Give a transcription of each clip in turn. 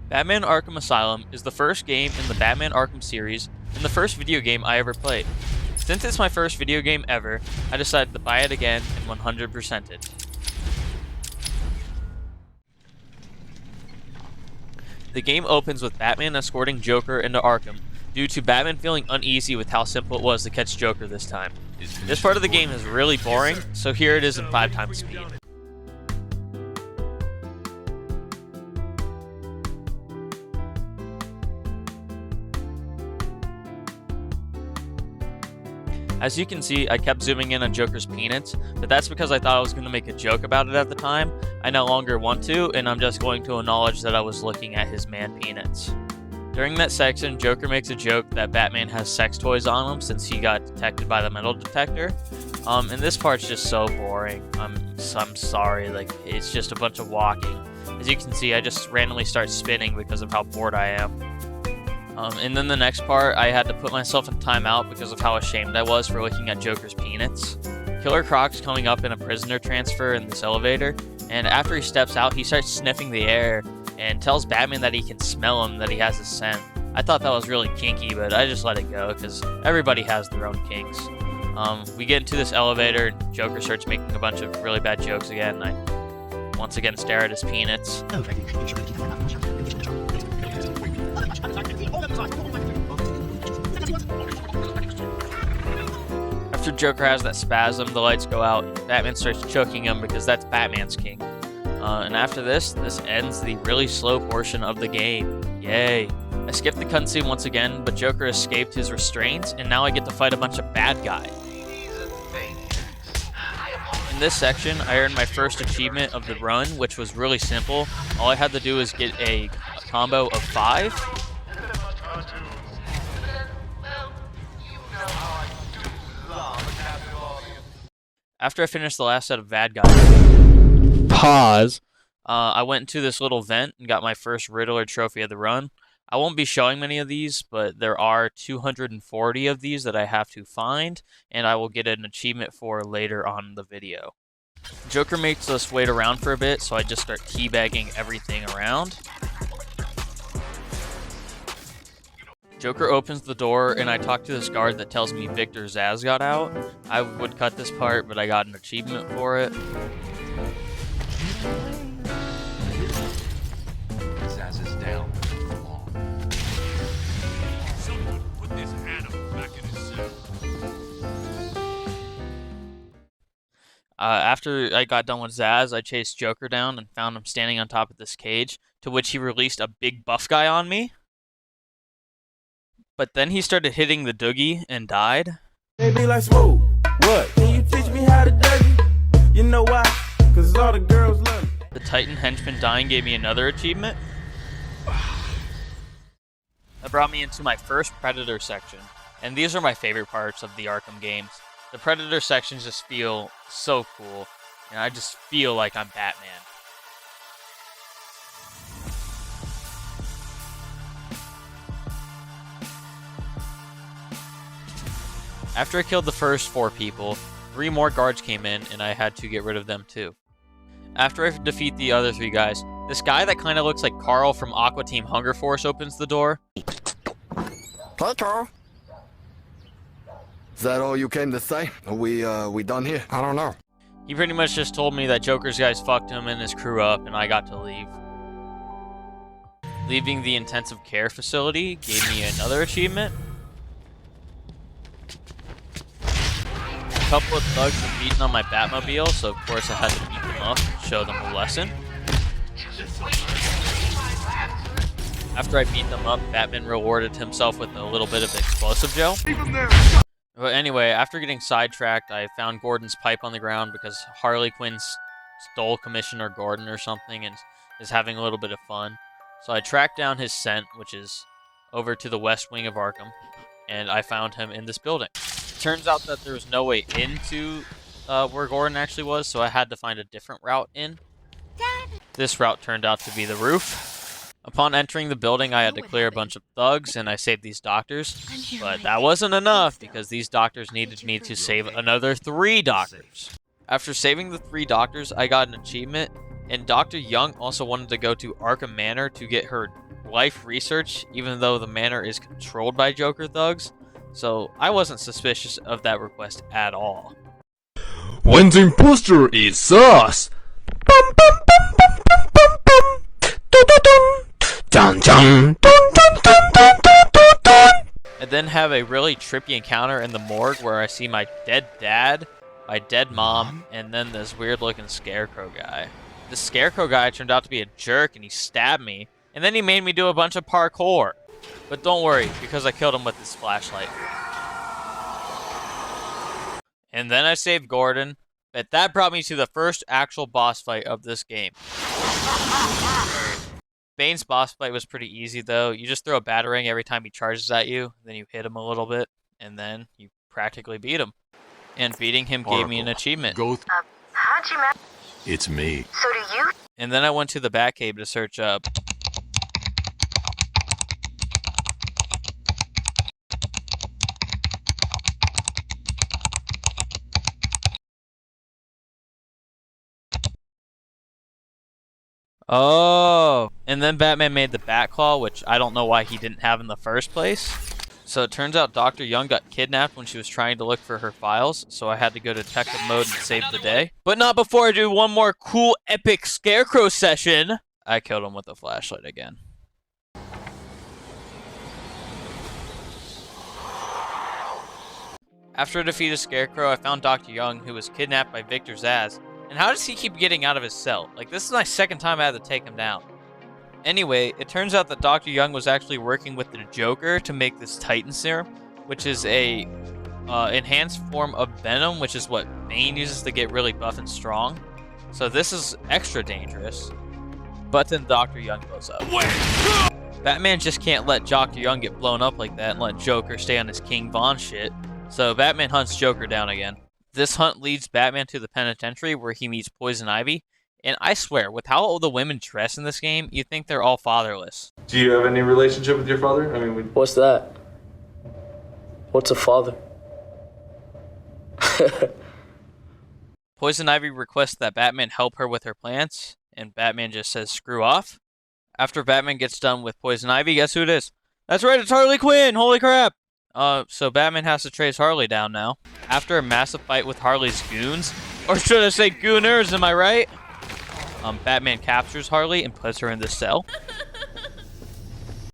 Batman Arkham Asylum is the first game in the Batman Arkham series and the first video game I ever played. Since it's my first video game ever, I decided to buy it again and 100% it. The game opens with Batman escorting Joker into Arkham due to Batman feeling uneasy with how simple it was to catch Joker this time. This part of the game is really boring, so here it is in 5 times speed. As you can see, I kept zooming in on Joker's peanuts, but that's because I thought I was going to make a joke about it at the time. I no longer want to, and I'm just going to acknowledge that I was looking at his man peanuts. During that section, Joker makes a joke that Batman has sex toys on him since he got detected by the metal detector. And this part's just so boring. I'm sorry, like, it's just a bunch of walking. As you can see, I just randomly start spinning because of how bored I am. And then the next part, I had to put myself in timeout because of how ashamed I was for looking at Joker's peanuts. Killer Croc's coming up in a prisoner transfer in this elevator, and after he steps out, he starts sniffing the air and tells Batman that he can smell him, that he has a scent. I thought that was really kinky, but I just let it go because everybody has their own kinks. We get into this elevator, and Joker starts making a bunch of really bad jokes again, and I once again stare at his peanuts. After Joker has that spasm, the lights go out, and Batman starts choking him because that's Batman's king. And after this ends the really slow portion of the game. Yay. I skipped the cutscene once again, but Joker escaped his restraints, and now I get to fight a bunch of bad guys. In this section, I earned my first achievement of the run, which was really simple. All I had to do was get a combo of 5. After I finished the last set of bad guys, pause, I went into this little vent and got my first Riddler trophy of the run. I won't be showing many of these, but there are 240 of these that I have to find, and I will get an achievement for later on in the video. Joker makes us wait around for a bit, so I just start teabagging everything around. Joker opens the door, and I talk to this guard that tells me Victor Zsasz got out. I would cut this part, but I got an achievement for it. Zsasz is down. Someone put this animal back in his cell. After I got done with Zsasz, I chased Joker down and found him standing on top of this cage, to which he released a big buff guy on me. But then he started hitting the doogie and died. They be like, Smooth, what? Can you teach me how to dougie? You know why? Cause all the girls love me. The Titan henchman dying gave me another achievement. That brought me into my first Predator section. And these are my favorite parts of the Arkham games. The Predator sections just feel so cool. And I just feel like I'm Batman. After I killed the first 4 people, 3 more guards came in, and I had to get rid of them too. After I defeat the other 3 guys, this guy that kind of looks like Carl from Aqua Team Hunger Force opens the door. Hi, Carl. Is that all you came to say? Are we done here? I don't know. He pretty much just told me that Joker's guys fucked him and his crew up, and I got to leave. Leaving the intensive care facility gave me another achievement. A couple of thugs were beating on my Batmobile, so of course I had to beat them up and show them a lesson. After I beat them up, Batman rewarded himself with a little bit of explosive gel. But anyway, after getting sidetracked, I found Gordon's pipe on the ground because Harley Quinn stole Commissioner Gordon or something and is having a little bit of fun. So I tracked down his scent, which is over to the west wing of Arkham, and I found him in this building. Turns out that there was no way into where Gordon actually was, so I had to find a different route in. This route turned out to be the roof. Upon entering the building, I had to clear a bunch of thugs, and I saved these doctors. But that wasn't enough, because these doctors needed me to save another 3 doctors. After saving the 3 doctors, I got an achievement, And Dr. Young also wanted to go to Arkham Manor to get her life research, even though the manor is controlled by Joker thugs. So I wasn't suspicious of that request at all. When the imposter is us! Bum bum bum bum bum bum bum! Dun dun dun! Dun dun dun dun dun dun dun dun! And then have a really trippy encounter in the morgue where I see my dead dad, my dead mom, and then this weird looking scarecrow guy. The scarecrow guy turned out to be a jerk and he stabbed me, and then he made me do a bunch of parkour. But don't worry, because I killed him with this flashlight. And then I saved Gordon, but that brought me to the first actual boss fight of this game. Bane's boss fight was pretty easy though. You just throw a batarang every time he charges at you, then you hit him a little bit, and then you practically beat him. And beating him gave me an achievement. How'd you manage? It's me. So do you? And then I went to the Batcave to search up. Oh, and then Batman made the Batclaw, which I don't know why he didn't have in the first place. So it turns out Dr. Young got kidnapped when she was trying to look for her files, so I had to go detective mode and save the day. But not before I do one more cool, epic Scarecrow session. I killed him with a flashlight again. After I defeated Scarecrow, I found Dr. Young, who was kidnapped by Victor Zsasz. And how does he keep getting out of his cell? Like, this is my second time I had to take him down. Anyway, it turns out that Dr. Young was actually working with the Joker to make this Titan Serum, which is a enhanced form of Venom, which is what Bane uses to get really buff and strong. So this is extra dangerous. But then Dr. Young blows up. Batman just can't let Dr. Young get blown up like that and let Joker stay on his King Von shit. So Batman hunts Joker down again. This hunt leads Batman to the penitentiary where he meets Poison Ivy. And I swear, with how all the women dress in this game, you'd think they're all fatherless. Do you have any relationship with your father? I mean, What's that? What's a father? Poison Ivy requests that Batman help her with her plans, and Batman just says screw off. After Batman gets done with Poison Ivy, guess who it is? That's right, it's Harley Quinn! Holy crap! So Batman has to chase Harley down now. After a massive fight with Harley's goons, or should I say gooners, am I right? Batman captures Harley and puts her in the cell.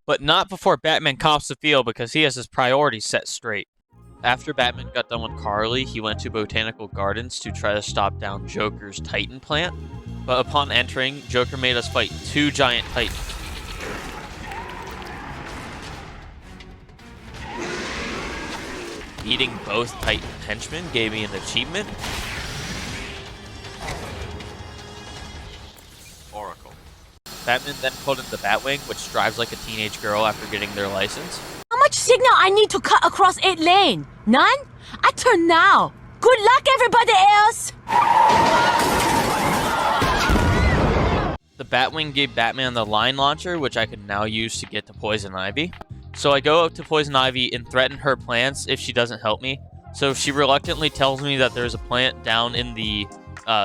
But not before Batman cops the field because he has his priorities set straight. After Batman got done with Harley, he went to Botanical Gardens to try to stop down Joker's Titan plant. But upon entering, Joker made us fight 2 giant Titans. Beating both Titan henchmen gave me an achievement. Oracle. Batman then pulled in the Batwing, which drives like a teenage girl after getting their license. How much signal I need to cut across 8 lane? None? I turn now. Good luck, everybody else! The Batwing gave Batman the line launcher, which I can now use to get to Poison Ivy. So I go up to Poison Ivy and threaten her plants if she doesn't help me. So she reluctantly tells me that there's a plant down in the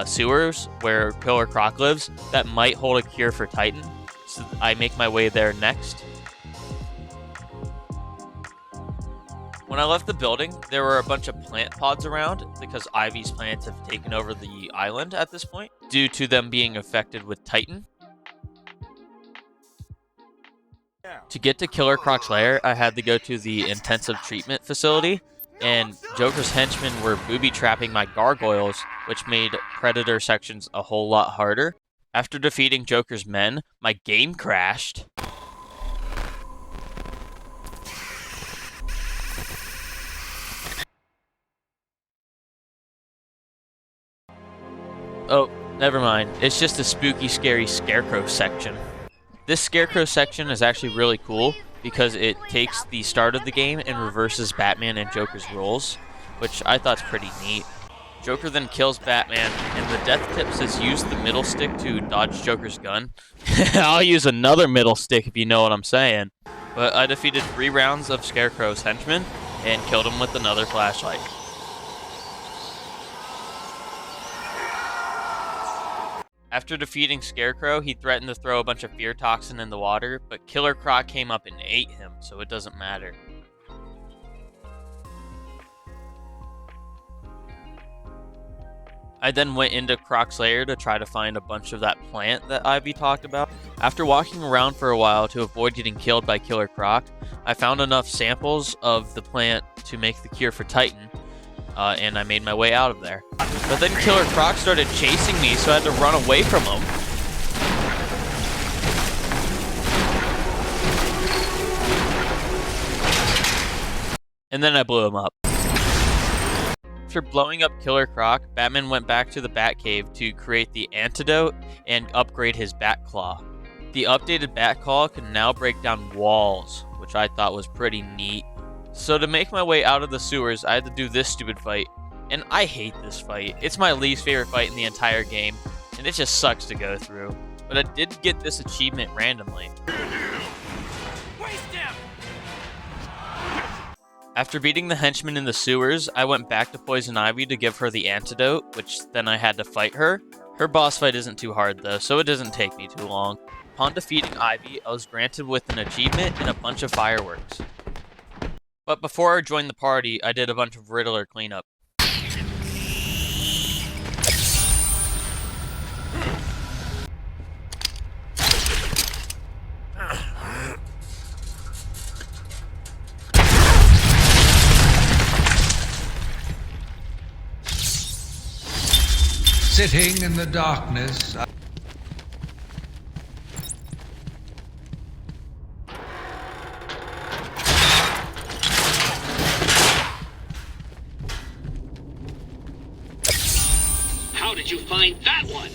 sewers where Killer Croc lives that might hold a cure for Titan. So I make my way there next. When I left the building, there were a bunch of plant pods around because Ivy's plants have taken over the island at this point due to them being affected with Titan. To get to Killer Croc's lair, I had to go to the intensive treatment facility, and Joker's henchmen were booby-trapping my gargoyles, which made Predator sections a whole lot harder. After defeating Joker's men, my game crashed. Oh, never mind. It's just a spooky, scary Scarecrow section. This Scarecrow section is actually really cool because it takes the start of the game and reverses Batman and Joker's roles, which I thought's pretty neat. Joker then kills Batman, and the death tip says use the middle stick to dodge Joker's gun. I'll use another middle stick if you know what I'm saying. But I defeated 3 rounds of Scarecrow's henchmen and killed him with another flashlight. After defeating Scarecrow, he threatened to throw a bunch of fear toxin in the water, but Killer Croc came up and ate him, so it doesn't matter. I then went into Croc's lair to try to find a bunch of that plant that Ivy talked about. After walking around for a while to avoid getting killed by Killer Croc, I found enough samples of the plant to make the cure for Titan, and I made my way out of there. But then Killer Croc started chasing me, so I had to run away from him. And then I blew him up. After blowing up Killer Croc, Batman went back to the Batcave to create the antidote and upgrade his Batclaw. The updated Batclaw can now break down walls, which I thought was pretty neat. So to make my way out of the sewers, I had to do this stupid fight. And I hate this fight. It's my least favorite fight in the entire game, and it just sucks to go through. But I did get this achievement randomly. After beating the henchman in the sewers, I went back to Poison Ivy to give her the antidote, which then I had to fight her. Her boss fight isn't too hard though, so it doesn't take me too long. Upon defeating Ivy, I was granted with an achievement and a bunch of fireworks. But before I joined the party, I did a bunch of Riddler cleanup. Sitting in the darkness. How did you find that one?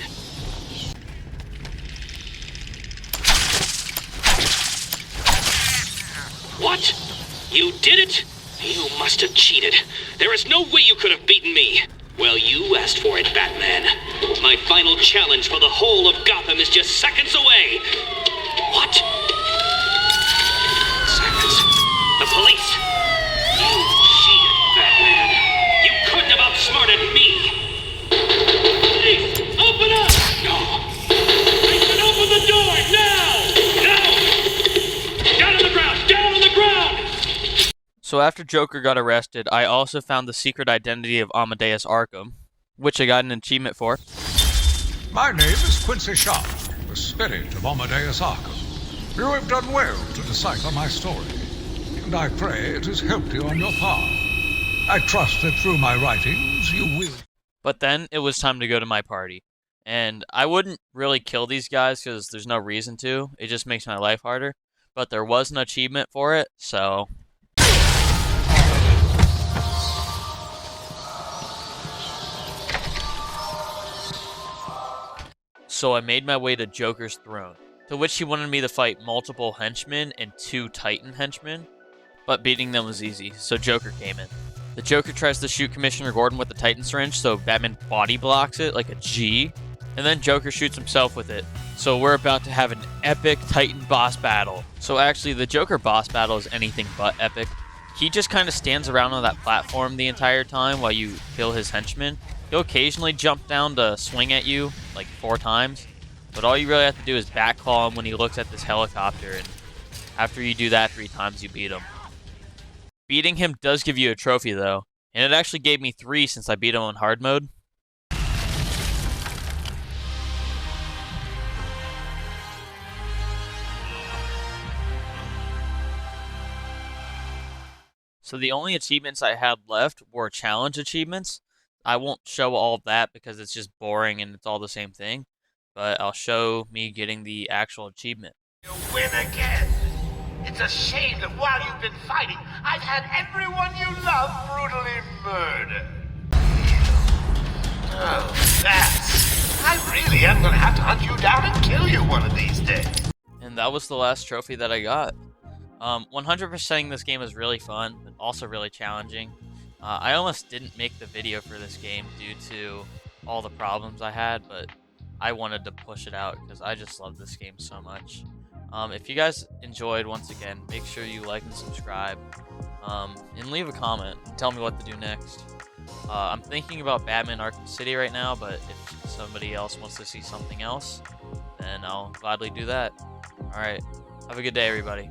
What? You did it? You must have cheated. There is no way you could have beaten me. Well, you asked for it, Batman. My final challenge for the whole of Gotham is just seconds away. What? Seconds? The police? You cheated, Batman. You couldn't have outsmarted me. Police, open up! No. I can open the door now! Now! Down on the ground! Down on the ground! So after Joker got arrested, I also found the secret identity of Amadeus Arkham, which I got an achievement for. My name is Quincy Sharp, the spirit of Amadeus Arkham. You have done well to decipher my story, and I pray it has helped you on your path. I trust that through my writings you will... But then it was time to go to my party. And I wouldn't really kill these guys because there's no reason to. It just makes my life harder. But there was an achievement for it, so... So I made my way to Joker's throne, to which he wanted me to fight multiple henchmen and 2 Titan henchmen, but beating them was easy, so Joker came in. The Joker tries to shoot Commissioner Gordon with the Titan syringe, so Batman body blocks it like a G, and then Joker shoots himself with it. So we're about to have an epic Titan boss battle. So actually, the Joker boss battle is anything but epic. He just kind of stands around on that platform the entire time while you kill his henchmen. He'll occasionally jump down to swing at you, like 4 times, but all you really have to do is backclaw him when he looks at this helicopter, and after you do that 3 times, you beat him. Beating him does give you a trophy, though, and it actually gave me 3 since I beat him on hard mode. So the only achievements I had left were challenge achievements. I won't show all of that because it's just boring and it's all the same thing, but I'll show me getting the actual achievement. You win again! It's a shame that while you've been fighting, I've had everyone you love brutally murdered. Oh, that's... I really am gonna have to hunt you down and kill you one of these days. And that was the last trophy that I got. 100%ing this game is really fun, but also really challenging. I almost didn't make the video for this game due to all the problems I had, but I wanted to push it out because I just love this game so much. If you guys enjoyed, once again, make sure you like and subscribe, and leave a comment and tell me what to do next. I'm thinking about Batman Arkham City right now, but if somebody else wants to see something else, then I'll gladly do that. Alright, have a good day, everybody.